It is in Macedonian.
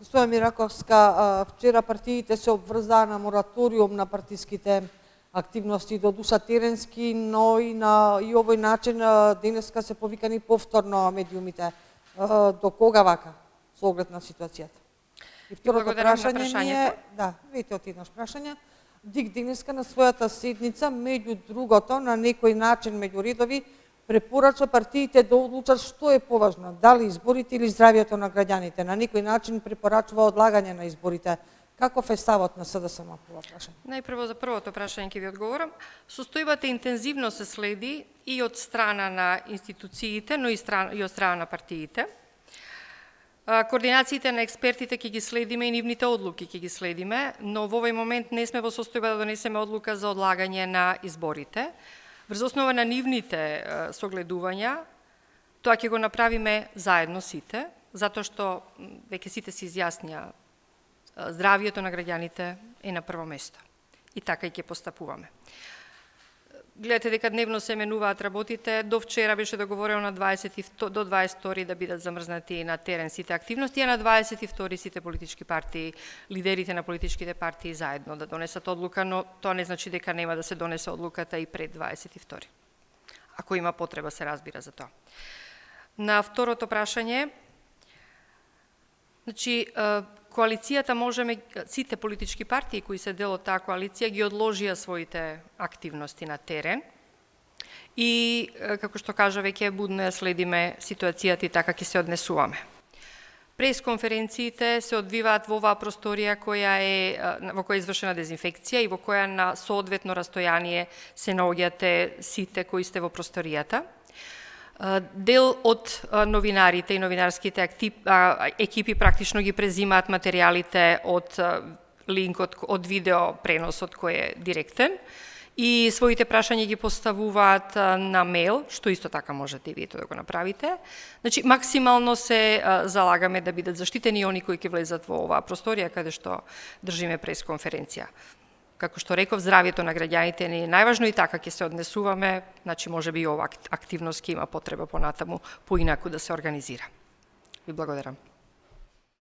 Госпожа Мираковска, вчера партиите се обврзаа на мораториум на партиските активности до душа теренски, но и на овој начин денеска се повикани повторно медиумите. До кога вака, со оглед на ситуацијата? И второто прашање ми е, да, веќе од еднаш прашање, ДИК денеска на својата седница, меѓу другото, на некој начин, меѓу редови, препорача партиите да одлучат што е поважно, дали изборите или здравието на граѓаните. На некој начин препорачува одлагање на изборите. Каков е ставот на СДСМ по ова прашање? Најпрво за првото прашање ќе ви одговорам. Состојбата интензивно се следи и од страна на институциите, но и од страна на партиите. Координациите на експертите ќе ги следиме и нивните одлуки ќе ги следиме, но во овој момент не сме во состојба да донесеме одлука за одлагање на изборите. Врз основа на нивните согледувања, тоа ќе го направиме заедно сите, затоа што веќе сите се изјаснија здравието на граѓаните е на прво место. И така и ќе постапуваме. Гледате дека дневно се менуваат работите. До вчера беше договорено до 22 да бидат замрзнати на терен сите активности, а на 22 сите политички партии, лидерите на политичките партии заедно да донесат одлука, но тоа не значи дека нема да се донесе одлуката и пред 22. Ако има потреба, се разбира за тоа. На второто прашање, значи, коалицијата можеме, сите политички партии кои се дел од таа коалиција ги одложија своите активности на терен и, како што кажа, веќе будно ја следиме ситуацијата и така ќе се однесуваме. Пресконференциите се одвиваат во оваа просторија во која е извршена дезинфекција и во која на соодветно растојание се наоѓате сите кои сте во просторијата. Дел од новинарите и новинарските екипи практично ги презимаат материјалите од линкот, од видео преносот кој е директен и своите прашања ги поставуваат на мејл, што исто така можете и вие да го направите. Значи, максимално се залагаме да бидат заштитени они кои ќе влезат во оваа просторија каде што држиме пресконференција. Како што реков, здравието на граѓаните не е најважно и така ќе се однесуваме, значи може би и ова активност ќе има потреба понатаму поинаку да се организира. Ви благодарам.